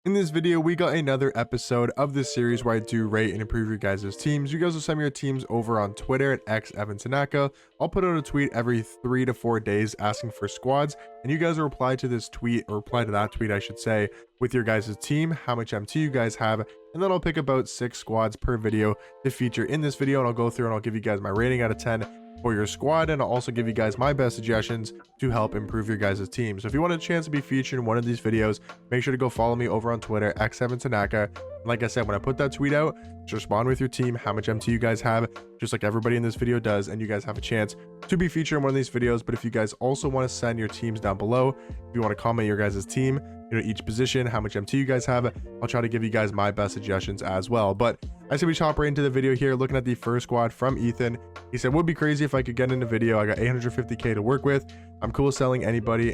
In this video, we got another episode of this series where I do rate and improve your guys' teams. You guys will send me your teams over on Twitter at @XEvanTanaka. I'll put out a tweet every 3 to 4 days asking for squads, and you guys will reply to this tweet, or reply to that tweet, I should say, with your guys' team, how much MT you guys have, and then I'll pick about 6 squads per video to feature in this video, and I'll go through and I'll give you guys my rating out of 10 for your squad, and I'll also give you guys my best suggestions to help improve your guys' team. So if you want a chance to be featured in one of these videos, make sure to go follow me over on Twitter, @XEvanTanaka. Like I said, when I put that tweet out, just respond with your team, how much MT you guys have, just like everybody in this video does, and you guys have a chance to be featured in one of these videos. But if you guys also want to send your teams down below, if you want to comment your guys' team, each position, how much MT you guys have, I'll try to give you guys my best suggestions as well. But I say we hop right into the video here, looking at the first squad from Ethan. He said, would be crazy if I could get in a video. I got 850k to work with. I'm cool with selling anybody,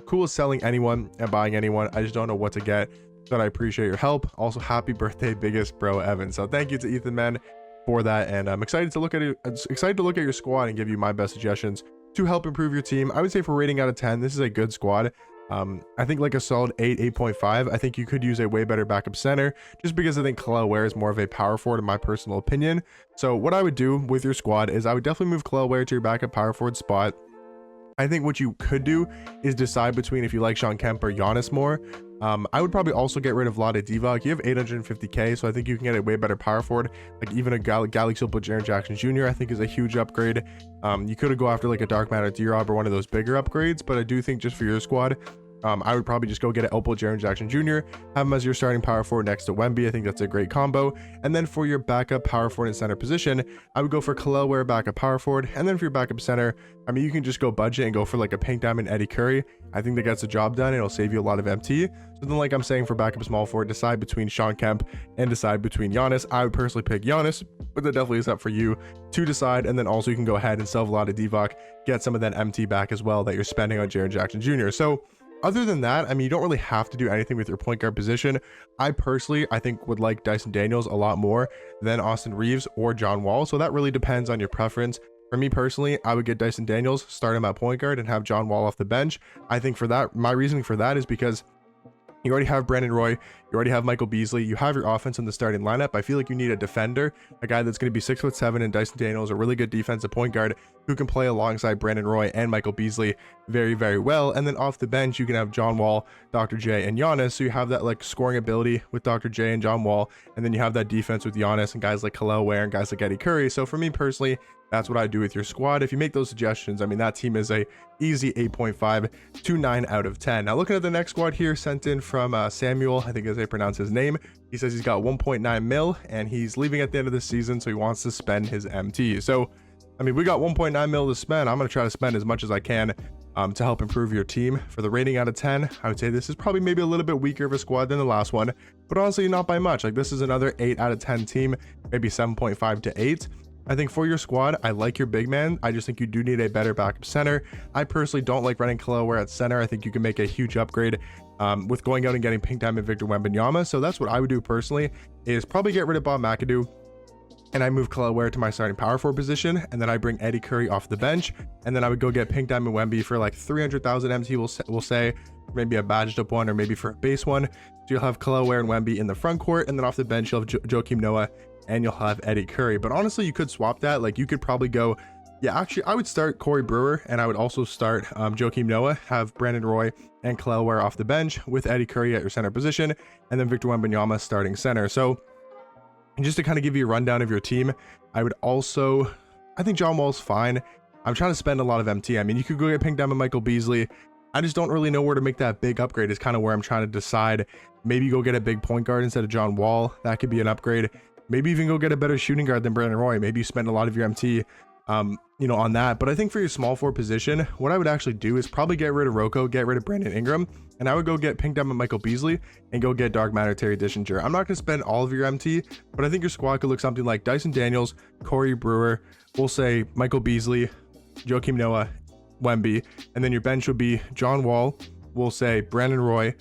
cool with selling anyone and buying anyone. I just don't know what to get. But I appreciate your help. Also, happy birthday, biggest bro Evan. So thank you to Ethan, man, for that. And I'm excited to look at it. Excited to look at your squad and give you my best suggestions to help improve your team. I would say for rating out of 10, this is a good squad. I think like a solid 8.5. I think you could use a way better backup center, just because I think Kalel Ware is more of a power forward in my personal opinion. So what I would do with your squad is I would definitely move Kalel Ware to your backup power forward spot. I think what you could do is decide between if you like Sean Kemp or Giannis more. I would probably also get rid of Vlade Divac. You have 850k, so I think you can get a way better power forward. Like even a Galaxy with Jaren Jackson Jr. I think is a huge upgrade. You could go after like a Dark Matter D-Rob or one of those bigger upgrades, but I do think just for your squad, I would probably just go get an Opal Jaren Jackson Jr., have him as your starting power forward next to Wemby. I think that's a great combo. And then for your backup power forward and center position, I would go for Kalel Ware backup power forward. And then for your backup center, I mean, you can just go budget and go for like a Pink Diamond Eddie Curry. I think that gets the job done. It'll save you a lot of MT. So then, like I'm saying, for backup small forward, decide between Sean Kemp and decide between Giannis. I would personally pick Giannis, but that definitely is up for you to decide. And then also you can go ahead and sell Vlade Divac, get some of that MT back as well that you're spending on Jaren Jackson Jr. So other than that, I mean, you don't really have to do anything with your point guard position. I personally, I think would like Dyson Daniels a lot more than Austin Reeves or John Wall. So that really depends on your preference. For me personally, I would get Dyson Daniels, start him at point guard, and have John Wall off the bench. I think for that, my reasoning for that is because you already have Brandon Roy, you already have Michael Beasley, you have your offense in the starting lineup. I feel like you need a defender, a guy that's going to be 6'7", and Dyson Daniels, a really good defensive point guard who can play alongside Brandon Roy and Michael Beasley very, very well. And then off the bench, you can have John Wall, Dr. J, and Giannis. So you have that like scoring ability with Dr. J and John Wall, and then you have that defense with Giannis and guys like Kalel Ware and guys like Eddie Curry. So for me personally, that's what I do with your squad. If you make those suggestions, I mean, that team is a easy 8.5 to 9 out of 10. Now looking at the next squad here, sent in from Samuel, I think as I pronounce his name. He says he's got 1.9 mil and he's leaving at the end of the season, so he wants to spend his MT. So I mean, we got 1.9 mil to spend. I'm going to try to spend as much as I can to help improve your team. For the rating out of 10, I would say this is probably maybe a little bit weaker of a squad than the last one, but honestly not by much. Like this is another 8 out of 10 team, maybe 7.5 to 8. I think for your squad, I like your big man. I just think you do need a better backup center. I personally don't like running Kalel Ware at center. I think you can make a huge upgrade with going out and getting Pink Diamond Victor Wembanyama. So that's what I would do personally, is probably get rid of Bob McAdoo, and I move Kalel Ware to my starting power forward position, and then I bring Eddie Curry off the bench, and then I would go get Pink Diamond Wemby for like 300,000 MT, we'll say, maybe a badged up one, or maybe for a base one. So you'll have Kalel Ware and Wemby in the front court, and then off the bench you'll have Joakim Noah, and you'll have Eddie Curry. But honestly, you could swap that. Like you could probably go, yeah, actually I would start Corey Brewer, and I would also start Joakim Noah, have Brandon Roy and Kalel Ware off the bench with Eddie Curry at your center position, and then Victor Wembanyama starting center. So and just to kind of give you a rundown of your team, I would also, I think John Wall's fine. I'm trying to spend a lot of MT. I mean, you could go get Pink Diamond Michael Beasley. I just don't really know where to make that big upgrade is kind of where I'm trying to decide. Maybe go get a big point guard instead of John Wall. That could be an upgrade. Maybe even go get a better shooting guard than Brandon Roy. Maybe you spend a lot of your MT, on that. But I think for your small forward position, what I would actually do is probably get rid of Rocco, get rid of Brandon Ingram, and I would go get Pink Diamond Michael Beasley and go get Dark Matter Terry Dishinger. I'm not going to spend all of your MT, but I think your squad could look something like Dyson Daniels, Corey Brewer, we'll say Michael Beasley, Joakim Noah, Wemby, and then your bench would be John Wall, we'll say Brandon Roy,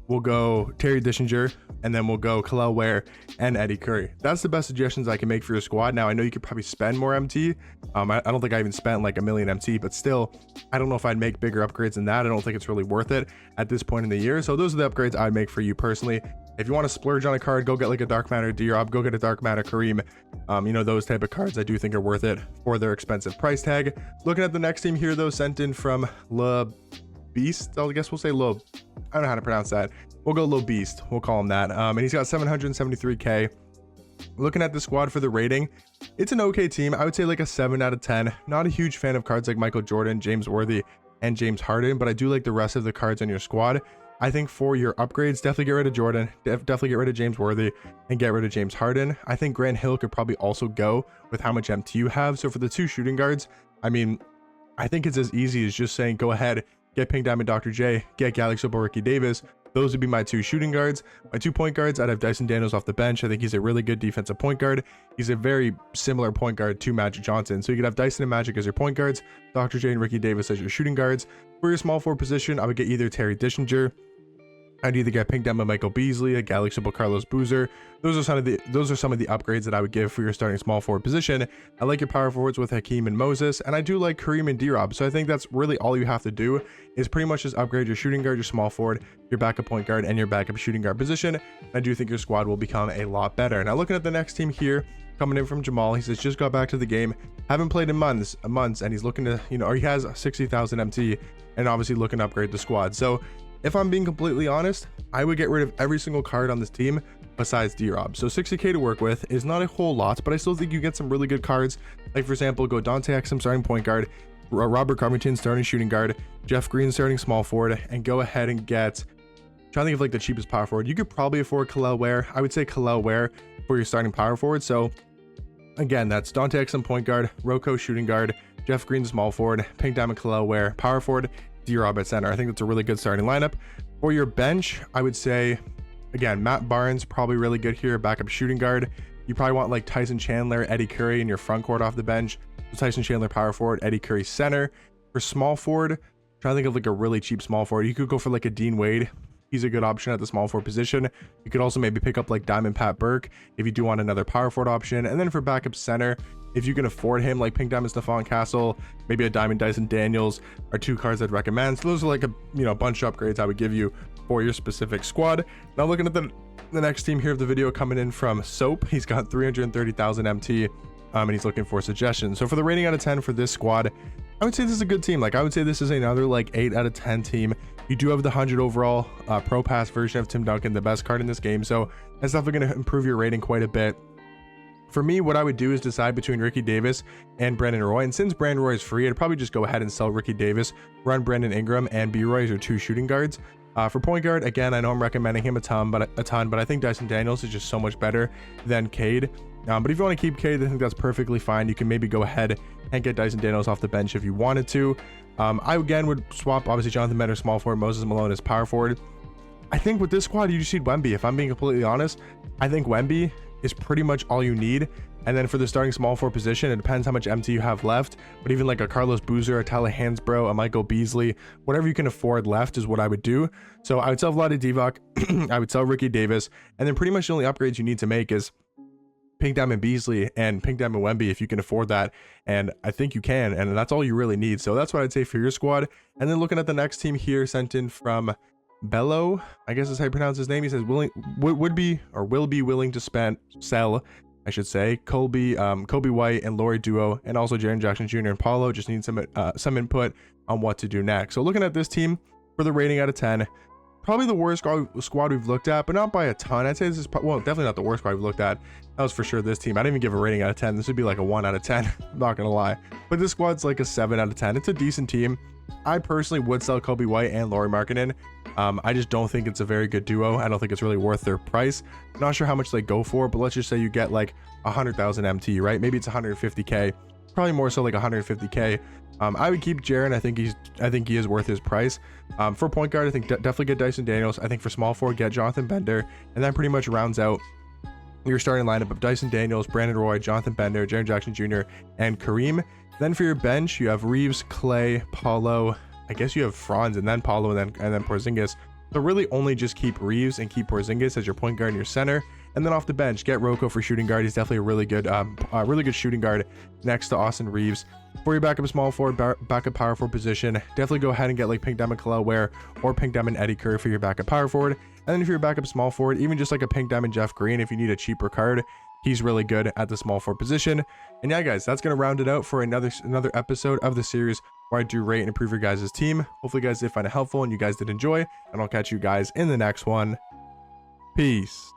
we'll go Terry Dishinger, and then we'll go Kel'el Ware and Eddie Curry. That's the best suggestions I can make for your squad. Now I know you could probably spend more MT. I don't think I even spent like a million MT, but still, I don't know if I'd make bigger upgrades than that. I don't think it's really worth it at this point in the year. So those are the upgrades I'd make for you personally. If you want to splurge on a card, go get like a Dark Matter D-Rob, go get a Dark Matter Kareem. You know, those type of cards I do think are worth it for their expensive price tag. Looking at the next team here though, sent in from Le Beast, I guess we'll say Low, I don't know how to pronounce that. We'll go Low Beast, we'll call him that. And he's got 773k. Looking at the squad for the rating, it's an okay team. I would say like a 7 out of 10. Not a huge fan of cards like Michael Jordan, James Worthy, and James Harden, but I do like the rest of the cards on your squad. I think for your upgrades, definitely get rid of Jordan, definitely get rid of James Worthy, and get rid of James Harden. I think Grant Hill could probably also go with how much MT you have. So for the 2 shooting guards, I mean, I think it's as easy as just saying go ahead, get Pink Diamond Dr. J, get Galaxy Opal Ricky Davis. Those would be my 2 shooting guards. My 2 point guards, I'd have Dyson Daniels off the bench. I think he's a really good defensive point guard. He's a very similar point guard to Magic Johnson. So you could have Dyson and Magic as your point guards, Dr. J and Ricky Davis as your shooting guards. For your small forward position, I would get either Terry Dishinger. I'd either get Pink Diamond Michael Beasley, a Galaxy Opal Carlos Boozer. Those are some of the upgrades that I would give for your starting small forward position. I like your power forwards with Hakeem and Moses, and I do like Kareem and D-Rob. So I think that's really all you have to do is pretty much just upgrade your shooting guard, your small forward, your backup point guard, and your backup shooting guard position. I do think your squad will become a lot better. Now looking at the next team here, coming in from Jamal, he says just got back to the game, haven't played in months, and he's looking to, you know, or he has 60,000 MT, and obviously looking to upgrade the squad. So if I'm being completely honest, I would get rid of every single card on this team besides D-Rob. So 60k to work with is not a whole lot, but I still think you get some really good cards. Like for example, go Dante Exum starting point guard, Robert Covington starting shooting guard, Jeff Green starting small forward, and go ahead and get, I'm trying to think of like the cheapest power forward. You could probably afford Kel'el Ware. I would say Kel'el Ware for your starting power forward. So again, that's Dante Exum point guard, Rocco shooting guard, Jeff Green small forward, Pink Diamond Kel'el Ware power forward, D-Rob at center. I think that's a really good starting lineup. For your bench, I would say, again, Matt Barnes, probably really good here, backup shooting guard. You probably want like Tyson Chandler, Eddie Curry in your front court off the bench. So Tyson Chandler power forward, Eddie Curry center. For small forward, trying to think of like a really cheap small forward. You could go for like a Dean Wade. He's a good option at the small forward position. You could also maybe pick up like Diamond Pat Burke if you do want another power forward option. And then for backup center, if you can afford him, like Pink Diamond Stephon Castle, maybe a Diamond Dyson Daniels are 2 cards I'd recommend. So those are like a, you know, bunch of upgrades I would give you for your specific squad. Now looking at the next team here of the video, coming in from Soap, he's got 330,000 MT, and he's looking for suggestions. So for the rating out of 10 for this squad, I would say this is a good team. Like I would say this is another like 8 out of 10 team. You do have the 100 overall pro pass version of Tim Duncan, the best card in this game, so that's definitely going to improve your rating quite a bit. For me, what I would do is decide between Ricky Davis and Brandon Roy. And since Brandon Roy is free, I'd probably just go ahead and sell Ricky Davis, run Brandon Ingram and B-Roy as your 2 shooting guards. For point guard, again, I know I'm recommending him a ton, but I think Dyson Daniels is just so much better than Cade. But if you want to keep Cade, I think that's perfectly fine. You can maybe go ahead and get Dyson Daniels off the bench if you wanted to. I again would swap obviously Jonathan Bender small forward, Moses Malone as power forward. I think with this squad, you just need Wemby. If I'm being completely honest, I think Wemby is pretty much all you need. And then for the starting small forward position, it depends how much MT you have left, but even like a Carlos Boozer, a Tyler Hansbrough, a Michael Beasley, whatever you can afford left is what I would do. So I would sell Vlade Divac, I would sell Ricky Davis, and then pretty much the only upgrades you need to make is Pink Diamond Beasley and Pink Diamond Wemby if you can afford that, and I think you can, and that's all you really need. So that's what I'd say for your squad. And then looking at the next team here, sent in from Bello, I guess is how you pronounce his name. He says will be willing to sell, I should say, Kobe White and Laurie Duo, and also Jaren Jackson Jr. and Paulo. Just need some input on what to do next. So looking at this team for the rating out of 10, probably the worst squad we've looked at, but not by a ton. I'd say this is, well, definitely not the worst squad we've looked at. That was for sure this team. I didn't even give a rating out of 10. This would be like a 1 out of 10. I'm not gonna lie, but this squad's like a 7 out of 10. It's a decent team. I personally would sell Kobe White and Laurie Markkinen. I just don't think it's a very good duo. I don't think it's really worth their price. I'm not sure how much they go for, but let's just say you get like 100,000 MT, right? Maybe it's 150k, probably more so like 150k. I would keep Jaren. I think he is worth his price. For point guard, I think definitely get Dyson Daniels. I think for small forward, get Jonathan Bender, and that pretty much rounds out your starting lineup of Dyson Daniels, Brandon Roy, Jonathan Bender, Jaren Jackson Jr., and Kareem. Then for your bench, you have Reeves, Clay, Paulo. I guess you have Franz and then Paulo and then Porzingis So really only just keep Reeves and keep Porzingis as your point guard and your center. And then off the bench, get Rocco for shooting guard. He's definitely a really good shooting guard next to Austin Reeves. For your backup small forward, backup power forward position, definitely go ahead and get like Pink Diamond Kel'el Ware or Pink Diamond Eddie Curry for your backup power forward. And then if you're a backup small forward, even just like a Pink Diamond Jeff Green, if you need a cheaper card, he's really good at the small forward position. And yeah, guys, that's going to round it out for another episode of the series where I do rate and improve your guys' team. Hopefully you guys did find it helpful and you guys did enjoy, and I'll catch you guys in the next one. Peace.